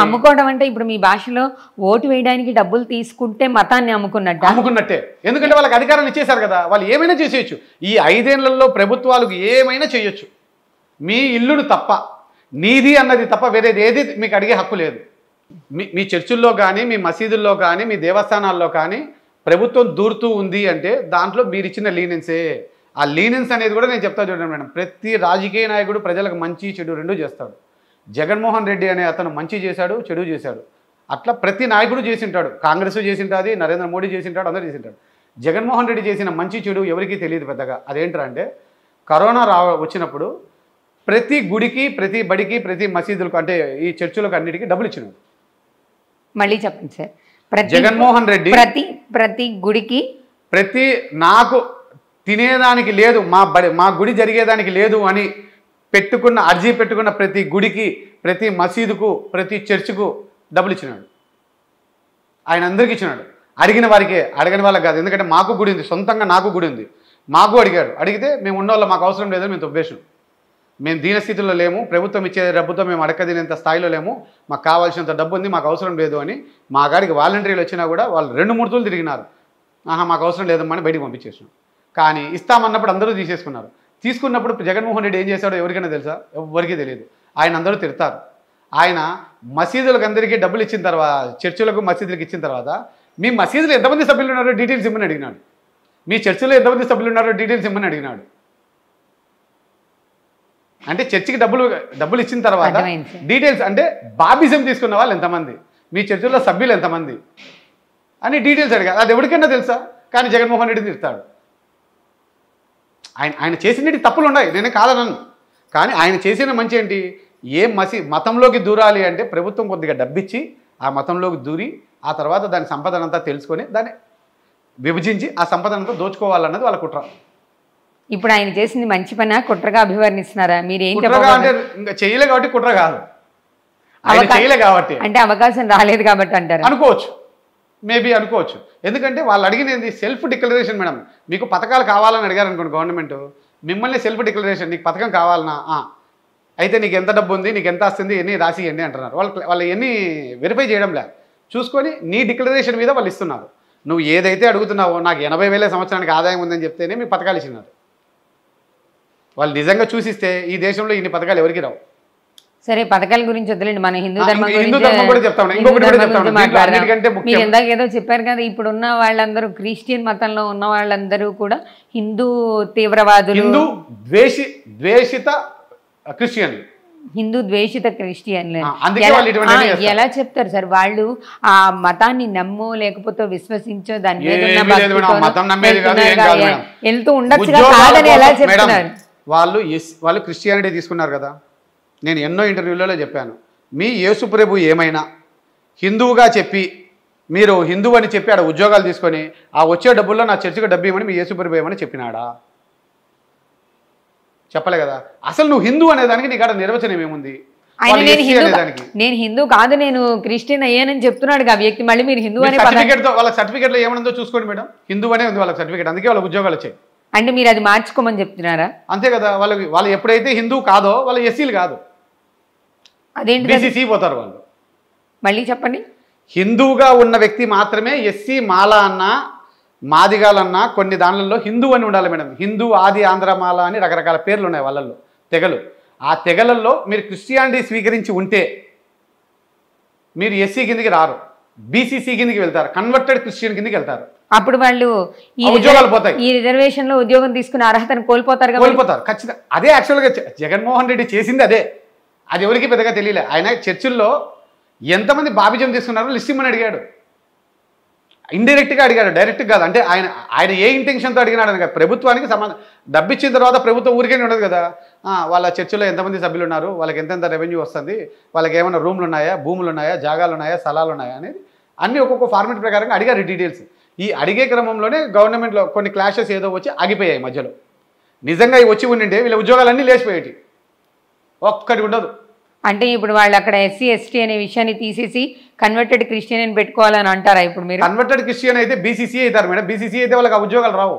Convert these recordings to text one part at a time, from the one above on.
అమ్ముకోవడం అంటే ఇప్పుడు మీ భాషలో ఓటు వేయడానికి డబ్బులు తీసుకుంటే మతాన్ని అమ్ముకున్నట్టే. ఎందుకంటే వాళ్ళకి అధికారాలు ఇచ్చేశారు కదా, వాళ్ళు ఏమైనా చేసేయచ్చు. ఈ 5 ఏళ్లలో ప్రభుత్వాలకు ఏమైనా చేయొచ్చు. మీ ఇల్లును తప్ప, నీది అన్నది తప్ప వేరేది ఏది మీకు అడిగే హక్కు లేదు. మీ చర్చిల్లో కానీ, మీ మసీదుల్లో కానీ, మీ దేవస్థానాల్లో కానీ ప్రభుత్వం దూరుతూ ఉంది అంటే దాంట్లో మీరు ఇచ్చిన లీనెన్సే. ఆ లీనెన్స్ అనేది కూడా నేను చెప్తా చూడండి మేడం, ప్రతి రాజకీయ నాయకుడు ప్రజలకు మంచి చెడు రెండూ చేస్తాడు. జగన్మోహన్ రెడ్డి అనే అతను మంచి చేశాడు, చెడు చేశాడు. అట్లా ప్రతి నాయకుడు చేసింటాడు. కాంగ్రెస్ చేసింటుంది, నరేంద్ర మోడీ చేసింటాడు, అందరూ చేసింటాడు. జగన్మోహన్ రెడ్డి చేసిన మంచి చెడు ఎవరికీ తెలియదు పెద్దగా. అదేంటంటే కరోనా వచ్చినప్పుడు ప్రతి గుడికి, ప్రతి బడికి, ప్రతి మసీదులకు, అంటే ఈ చర్చిలకు అన్నిటికీ డబ్బులు ఇచ్చినాడు. మళ్ళీ చెప్పండి సార్. జగన్మోహన్ రెడ్డి ప్రతి గుడికి, ప్రతి నాకు తినేదానికి లేదు, మా గుడి జరిగేదానికి లేదు అని అర్జీ పెట్టుకున్న ప్రతి గుడికి, ప్రతి మసీదుకు, ప్రతి చర్చికు డబ్బులు ఇచ్చినాడు. ఆయన అందరికీ ఇచ్చినాడు. అడిగిన వారికే, అడగని వాళ్ళకి కాదు. ఎందుకంటే మాకు గుడి ఉంది, సొంతంగా నాకు గుడి ఉంది. మాకు అడిగాడు. అడిగితే మేము ఉన్నోళ్ళ మాకు అవసరం లేదని మేము తొబ్బేసాం. మేము దీనస్థితిలో లేము, ప్రభుత్వం ఇచ్చే డబ్బుతో మేము అడగదినంత స్థాయిలో లేము, మాకు కావాల్సినంత డబ్బు ఉంది, మాకు అవసరం లేదు అని మా గాడికి వాలంటీర్లు వచ్చినా కూడా వాళ్ళు 2-3 తూర్లు తిరిగినారు. మాకు అవసరం లేదమ్మా అని బయటికి పంపించేసాం. కానీ ఇస్తామన్నప్పుడు అందరూ తీసేసుకున్నారు. తీసుకున్నప్పుడు జగన్మోహన్ రెడ్డి ఏం చేశాడో ఎవరికైనా తెలుసా? ఎవరికీ తెలియదు. ఆయన అందరూ తిడతారు. ఆయన మసీదులకు అందరికీ డబ్బులు ఇచ్చిన తర్వాత, చర్చిలకు మసీదులకు ఇచ్చిన తర్వాత, మీ మసీదులో ఎంతమంది సభ్యులు ఉన్నారో డీటెయిల్స్ ఇమ్మని అడిగినాడు. మీ చర్చిలో ఎంతమంది సభ్యులు ఉన్నారో డీటెయిల్స్ ఇమ్మని అడిగినాడు. అంటే చర్చికి డబ్బులు ఇచ్చిన తర్వాత డీటెయిల్స్, అంటే బాబిజం తీసుకున్న వాళ్ళు ఎంతమంది, మీ చర్చిలో సభ్యులు ఎంతమంది అని డీటెయిల్స్ అడిగారు. అది ఎవరికైనా తెలుసా? కానీ జగన్మోహన్ రెడ్డి తిడతాడు. ఆయన చేసినవి తప్పులు ఉన్నాయి, నేనే కాదనను. కానీ ఆయన చేసిన మంచి ఏంటి? మతంలోకి దూరాలి అంటే ప్రభుత్వం కొద్దిగా డబ్బిచ్చి ఆ మతంలోకి దూరి ఆ తర్వాత దాని సంపదనంతా తెలుసుకొని దాన్ని విభజించి ఆ సంపదనంతా దోచుకోవాలన్నది వాళ్ళ కుట్ర. ఇప్పుడు ఆయన చేసింది మంచి పని కుట్రగా అభివర్ణిస్తున్నారా? మీరు ఏం అంటే ఇంకా చేయలే కాబట్టి కుట్ర కాదు, ఆయన చేయలే కాబట్టి, అంటే అవకాశం రాలేదు కాబట్టి అంటారు అనుకోవచ్చు, మేబీ అనుకోవచ్చు. ఎందుకంటే వాళ్ళు అడిగినది సెల్ఫ్ డిక్లరేషన్ మేడం. మీకు పథకాలు కావాలని అడిగారు అనుకోండి గవర్నమెంట్, మిమ్మల్ని సెల్ఫ్ డిక్లరేషన్, నీకు పథకం కావాలన్నా, అయితే నీకు ఎంత డబ్బు ఉంది, నీకు ఎంత వస్తుంది, ఎన్ని రాసి ఇవ్వండి అంటున్నారు. వాళ్ళు ఎన్ని వెరిఫై చేయడం లేదు, చూసుకొని నీ డిక్లరేషన్ మీద వాళ్ళు ఇస్తున్నారు. నువ్వు ఏదైతే అడుగుతున్నావో, నాకు 80,000 సంవత్సరానికి ఆదాయం ఉందని చెప్తేనే మీ పథకాలు ఇచ్చినారు. వాళ్ళు నిజంగా చూసిస్తే ఈ దేశంలో ఇన్ని పథకాలు ఎవరికి రావు. సరే, పథకాల గురించి వదిలేండి, మన హిందూ ధర్మం కూడా చెప్తాను. మీరు ఇందాక ఏదో చెప్పారు కదా, ఇప్పుడు ఉన్న వాళ్ళందరూ క్రిస్టియన్ మతంలో ఉన్న వాళ్ళందరూ కూడా హిందూ తీవ్రవాదులు, ద్వేషిత క్రిస్టియన్లు, హిందూ ద్వేషిత క్రిస్టియన్లు ఎలా చెప్తారు సార్? వాళ్ళు ఆ మతాన్ని నమ్మో లేకపోతే విశ్వసించో దాని మీద వెళ్తూ ఉండొచ్చు కాదని ఎలా చెప్తున్నారు? వాళ్ళు క్రిస్టియానిటీ తీసుకున్నారు కదా. నేను ఎన్నో ఇంటర్వ్యూలలో చెప్పాను, మీ యేసు ప్రభు ఏమైనా హిందువుగా చెప్పి, మీరు హిందువు అని చెప్పి ఆడ ఉద్యోగాలు తీసుకొని ఆ వచ్చే డబ్బుల్లో నా చర్చికి డబ్బు ఇవ్వమని మీ యేసు ప్రభు ఏమని చెప్పినాడా? చెప్పలే కదా. అసలు నువ్వు హిందూ అనేదానికి నీకు ఆడ నిర్వచనం ఏముంది? నేను హిందూ కాదు, నేను క్రిస్టియన్ అయ్యానని చెప్తున్నాడు ఆ వ్యక్తి. మళ్ళీ మీరు హిందూ అనే సర్టిఫికేట్తో, వాళ్ళ సర్టిఫికేట్లో ఏమనుందో చూసుకోండి మేడం, హిందూ అనే ఉంది వాళ్ళ సర్టిఫికేట్, అందుకే వాళ్ళకి ఉద్యోగాలు వచ్చాయి. అంటే మీరు అది మార్చుకోమని చెప్తున్నారా? అంతే కదా. వాళ్ళు ఎప్పుడైతే హిందూ కాదో వాళ్ళు ఎస్సీలు కాదు, అదేంటి బీసీసీ పోతారు వాళ్ళు. మళ్ళీ చెప్పండి. హిందూగా ఉన్న వ్యక్తి మాత్రమే ఎస్సీ, మాల అన్న, మాదిగాలన్నా కొన్ని దానిలలో హిందూ అని ఉండాలి మేడం. హిందూ, ఆది, ఆంధ్రమాల అని రకరకాల పేర్లు ఉన్నాయి వాళ్ళల్లో, తెగలు. ఆ తెగలలో మీరు క్రిస్టియానిటీ స్వీకరించి ఉంటే మీరు ఎస్సీ కిందకి రారు, బీసీసీ కిందకి వెళ్తారు, కన్వర్టెడ్ క్రిస్టియన్ కిందకి వెళ్తారు. అప్పుడు వాళ్ళు ఉద్యోగాలు పోతాయి. ఈ రిజర్వేషన్ లో ఉద్యోగం తీసుకునే అర్హతను కోల్పోతారు. ఖచ్చితంగా. అదే యాక్చువల్గా జగన్మోహన్ రెడ్డి చేసింది అదే. అది ఎవరికి పెద్దగా తెలియలే. ఆయన చర్చిల్లో ఎంతమంది బాబిజం తీసుకున్నారో లిస్ట్ ఇమ్మని అడిగాడు. ఇండైరెక్ట్గా అడిగాడు, డైరెక్ట్గా కాదు. అంటే ఆయన ఏ ఇంటెన్షన్తో అడిగినాడు అని కాదు, ప్రభుత్వానికి డబ్బు ఇచ్చిన తర్వాత ప్రభుత్వం ఊరికే ఉండదు కదా. వాళ్ళ చర్చిలో ఎంతమంది సభ్యులు ఉన్నారు, వాళ్ళకి ఎంతెంత రెవెన్యూ వస్తుంది, వాళ్ళకి ఏమైనా రూమ్లు ఉన్నాయా, భూములు ఉన్నాయా, జాగాలు ఉన్నాయా, స్థలాలు ఉన్నాయా అనేది అన్నీ ఒక్కొక్క ఫార్మేట్ ప్రకారంగా అడిగారు డీటెయిల్స్. ఈ అడిగే క్రమంలోనే గవర్నమెంట్లో కొన్ని క్లాషెస్ ఏదో వచ్చి ఆగిపోయాయి మధ్యలో. నిజంగా వచ్చి ఉండింటే వీళ్ళ ఉద్యోగాలన్నీ లేచిపోయేటి, ఒక్కటి ఉండదు. అంటే ఇప్పుడు వాళ్ళు అక్కడ ఎస్సీ ఎస్టీ అనే విషయాన్ని తీసేసి కన్వర్టెడ్ క్రిస్టియన్ అని పెట్టుకోవాలని అంటారా? ఇప్పుడు మీరు కన్వర్టెడ్ క్రిస్టియన్ అయితే బీసీసీ అవుతారు మేడం. బీసీసీ అయితే వాళ్ళకి ఆ ఉద్యోగాలు రావు.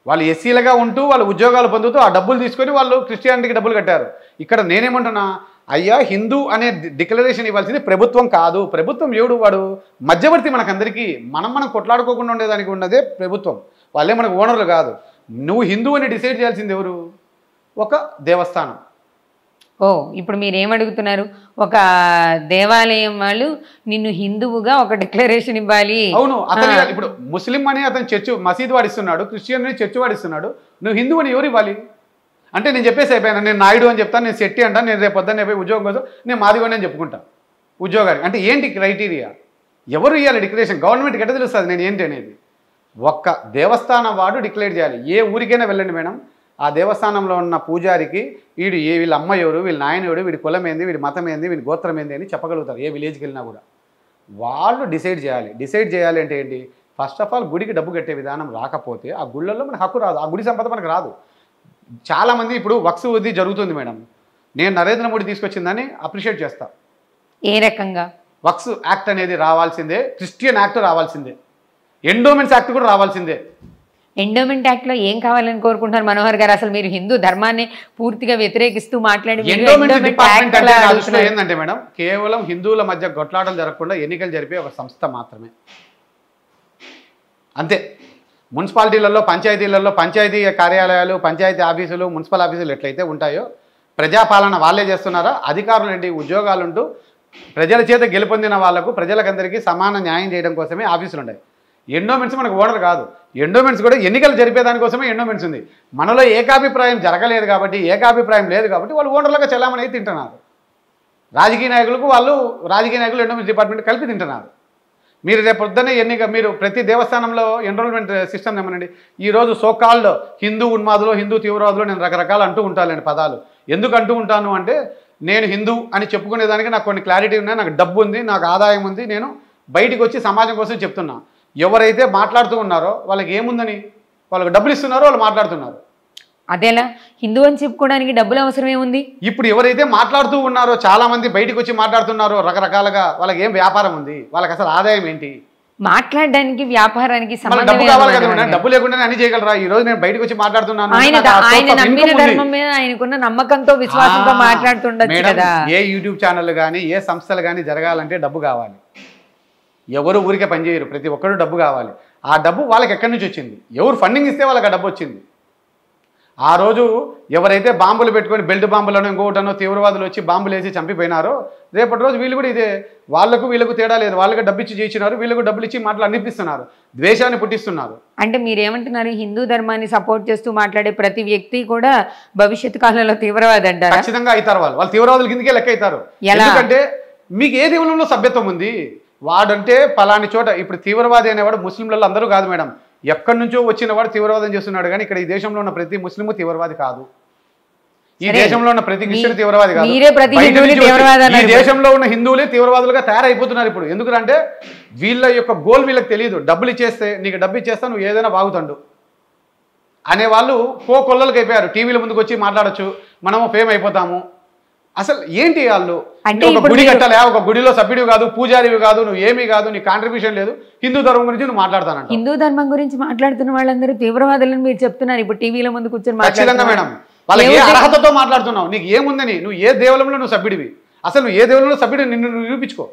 వాళ్ళు ఎస్సీలుగా ఉంటూ వాళ్ళు ఉద్యోగాలు పొందుతూ ఆ డబ్బులు తీసుకొని వాళ్ళు క్రిస్టియానిటీకి డబ్బులు కట్టారు. ఇక్కడ నేనేమంటున్నా, అయ్యా హిందూ అనే డిక్లరేషన్ ఇవ్వాల్సింది ప్రభుత్వం కాదు. ప్రభుత్వం ఎవడు? వాడు మధ్యవర్తి మనకందరికీ. మనం కొట్లాడుకోకుండా ఉండేదానికి ఉన్నదే ప్రభుత్వం. వాళ్ళే మనకు ఓనర్లు కాదు. నువ్వు హిందూ అని డిసైడ్ చేయాల్సింది ఎవరు? ఒక దేవస్థానం. ఓ ఇప్పుడు మీరు ఏమడుగుతున్నారు? ఒక దేవాలయం వాళ్ళు నిన్ను హిందువుగా ఒక డిక్లరేషన్ ఇవ్వాలి. అవును. అతను ఇప్పుడు ముస్లిం అని అతను చర్చ్ మసీదు వాడిస్తున్నాడు, క్రిస్టియన్ అని చర్చ్ వాడిస్తున్నాడు. నువ్వు హిందూ అని ఎవరు ఇవ్వాలి? అంటే నేను చెప్పేసి అయిపోయాను, నేను నాయుడు అని చెప్తాను, నేను శెట్టి అంటాను, నేను రేపు పొద్దున్నే పోయి ఉద్యోగం కోసం నేను మాదిగోని అని చెప్పుకుంటాను ఉద్యోగానికి. అంటే ఏంటి క్రైటీరియా? ఎవరు ఇవ్వాలి డిక్లరేషన్? గవర్నమెంట్కి ఎట్లా తెలుస్తుంది నేను ఏంటి అనేది? ఒక్క దేవస్థానం వాడు డిక్లేర్ చేయాలి. ఏ ఊరికైనా వెళ్ళండి మేడం, ఆ దేవస్థానంలో ఉన్న పూజారికి వీళ్ళ అమ్మ ఎవరు, వీళ్ళ నాయన ఎవరు, వీడి కులం ఏంది, వీడి మతం ఏంది, వీడి గోత్రం ఏంది అని చెప్పగలుగుతారు. ఏ విలేజ్కి వెళ్ళినా కూడా వాళ్ళు డిసైడ్ చేయాలి. డిసైడ్ చేయాలి అంటే ఏంటి? ఫస్ట్ ఆఫ్ ఆల్ గుడికి డబ్బు కట్టే విధానం రాకపోతే ఆ గుళ్ళల్లో మనకు హక్కు రాదు, ఆ గుడి సంపద మనకు రాదు. చాలామంది ఇప్పుడు వక్స్ వృద్ధి జరుగుతుంది మేడం, నేను నరేంద్ర మోడీ తీసుకొచ్చిందని అప్రిషియేట్ చేస్తా. ఏ రకంగా? వక్స్ యాక్ట్ అనేది రావాల్సిందే, క్రిస్టియన్ యాక్ట్ రావాల్సిందే, ఎండోమెంట్స్ యాక్ట్ కూడా రావాల్సిందే. ఎండోమెంట్ యాక్ట్లో ఏం కావాలని కోరుకుంటున్నారు మనోహర్ గారు? అసలు మీరు హిందూ ధర్మాన్ని పూర్తిగా వ్యతిరేకిస్తూ మాట్లాడి ఏంటంటే మేడం, కేవలం హిందువుల మధ్య గొట్లాటలు జరగకుండా ఎన్నికలు జరిపే ఒక సంస్థ మాత్రమే, అంతే. మున్సిపాలిటీలలో, పంచాయతీలలో, పంచాయతీ కార్యాలయాలు, పంచాయతీ ఆఫీసులు, మున్సిపల్ ఆఫీసులు ఎట్లయితే ఉంటాయో ప్రజాపాలన వాళ్ళే చేస్తున్నారా? అధికారులు ఏంటి, ఉద్యోగాలుంటూ ప్రజల చేత గెలుపొందిన వాళ్లకు ప్రజలకందరికీ సమాన న్యాయం చేయడం కోసమే ఆఫీసులు ఉన్నాయి. ఎండోమెంట్స్ మనకు ఓనర్ కాదు. ఎండోమెంట్స్ కూడా ఎన్నికలు జరిపేదానికోసమే ఎండోమెంట్స్ ఉంది. మనలో ఏకాభిప్రాయం జరగలేదు కాబట్టి, ఏకాభిప్రాయం లేదు కాబట్టి వాళ్ళు ఓనర్లుగా చలామణి అయితే తింటున్నారు. రాజకీయ నాయకులు ఎండోమెంట్స్ డిపార్ట్మెంట్ కలిపి తింటున్నారు. మీరు రేపు పొద్దున్నే మీరు ప్రతి దేవస్థానంలో ఎన్రోల్మెంట్ సిస్టమ్ ఏమనండి. ఈరోజు సోకాల్డ్ హిందూ ఉన్మాదులు, హిందూ తీవ్రవాదులు నేను రకరకాలు అంటూ ఉంటానండి పదాలు. ఎందుకు అంటూ ఉంటాను అంటే, నేను హిందూ అని చెప్పుకునేదానికి నాకు కొన్ని క్లారిటీ ఉన్నాయి, నాకు డబ్బు ఉంది, నాకు ఆదాయం ఉంది, నేను బయటికి వచ్చి సమాజం కోసం చెప్తున్నా. ఎవరైతే మాట్లాడుతూ ఉన్నారో వాళ్ళకి ఏముందని, వాళ్ళకి డబ్బులు ఇస్తున్నారో వాళ్ళు మాట్లాడుతున్నారు. అదేలా హిందూ అని చెప్పుకోవడానికి డబ్బులు అవసరం ఏముంది? ఇప్పుడు ఎవరైతే మాట్లాడుతూ ఉన్నారో, చాలా మంది బయటకు వచ్చి మాట్లాడుతున్నారో రకరకాలుగా, వాళ్ళకి ఏం వ్యాపారం ఉంది, వాళ్ళకి అసలు ఆదాయం ఏంటి? మాట్లాడడానికి వ్యాపారానికి డబ్బు కావాలి కదా. డబ్బు లేకుండానే అన్ని చేయగలరా? ఈ రోజు నేను బయటకు వచ్చి మాట్లాడుతున్నాను, ఆయన నమ్మిన ధర్మం మీద ఆయనకున్న నమ్మకంతో, విశ్వాసంతో మాట్లాడుతుండొచ్చు కదా. ఏ యూట్యూబ్ ఛానల్ కానీ, ఏ సంస్థలు కానీ జరగాలంటే డబ్బు కావాలి. ఎవరు ఊరికే పనిచేయరు, ప్రతి ఒక్కరు డబ్బు కావాలి. ఆ డబ్బు వాళ్ళకి ఎక్కడి నుంచి వచ్చింది? ఎవరు ఫండింగ్ ఇస్తే వాళ్ళకి ఆ డబ్బు వచ్చింది. ఆ రోజు ఎవరైతే బాంబులు పెట్టుకొని, బెల్ట్ బాంబులను ఇంకోటనో తీవ్రవాదులు వచ్చి బాంబులు వేసి చంపిపోయినారో, రేపటి రోజు వీళ్ళు కూడా ఇదే. వీళ్ళకు తేడా లేదు. వాళ్ళకి డబ్బు ఇచ్చి చేయించినారు, వీళ్ళకు డబ్బులు ఇచ్చి మాటలు అనిపిస్తున్నారు, ద్వేషాన్ని పుట్టిస్తున్నారు. అంటే మీరేమంటున్నారు? హిందూ ధర్మాన్ని సపోర్ట్ చేస్తూ మాట్లాడే ప్రతి వ్యక్తి కూడా భవిష్యత్తు కాలంలో తీవ్రవాది అంటారు. ఖచ్చితంగా అవుతారు. వాళ్ళు తీవ్రవాదుల కిందకే లెక్క అవుతారు. ఎందుకంటే మీకు ఏ దేవుళ్ళలో సభ్యత్వం ఉంది? వాడంటే పలాని చోట, ఇప్పుడు తీవ్రవాది అనేవాడు ముస్లింలలో అందరూ కాదు మేడం, ఎక్కడి నుంచో వచ్చిన వాడు తీవ్రవాదం చేస్తున్నాడు. కానీ ఇక్కడ ఈ దేశంలో ఉన్న ప్రతి ముస్లిము తీవ్రవాది కాదు, ఈ దేశంలో ఉన్న ప్రతి క్రిస్టియన్ తీవ్రవాది కాదు. ఈ దేశంలో ఉన్న హిందువులే తీవ్రవాదులుగా తయారైపోతున్నారు ఇప్పుడు. ఎందుకంటే వీళ్ళ యొక్క గోల్ వీళ్ళకి తెలియదు. డబ్బులు ఇచ్చేస్తే, నీకు డబ్బు ఇచ్చేస్తా నువ్వు ఏదైనా బాగుతండు అనేవాళ్ళు కొల్లలకి అయిపోయారు. టీవీల ముందుకు వచ్చి మాట్లాడచ్చు, మనము ఫేమ్ అయిపోతాము. అసలు ఏంటి వాళ్ళు? ఒక గుడి కట్టాలి, ఒక గుడిలో సభ్యుడివి కాదు, పూజారివి కాదు, నువ్వు ఏమీ కాదు, నీ కాంట్రిబ్యూషన్ లేదు, హిందూ ధర్మం గురించి నువ్వు మాట్లాడతానంట. హిందూ ధర్మం గురించి మాట్లాడుతున్న వాళ్ళందరూ తీవ్రవాదులను మీరు చెప్తున్నారు ఇప్పుడు టీవీల ముందు కూర్చొని. ఖచ్చితంగా మేడం, వాళ్ళకి ఏ అర్హతతో మాట్లాడుతున్నావు? నీకు ఏముందని? నువ్వు ఏ దేవులంలో నువ్వు సభ్యుడివి? అసలు నువ్వు ఏ దేవులంలో సభ్యుడు నిన్ను నిరూపించుకో.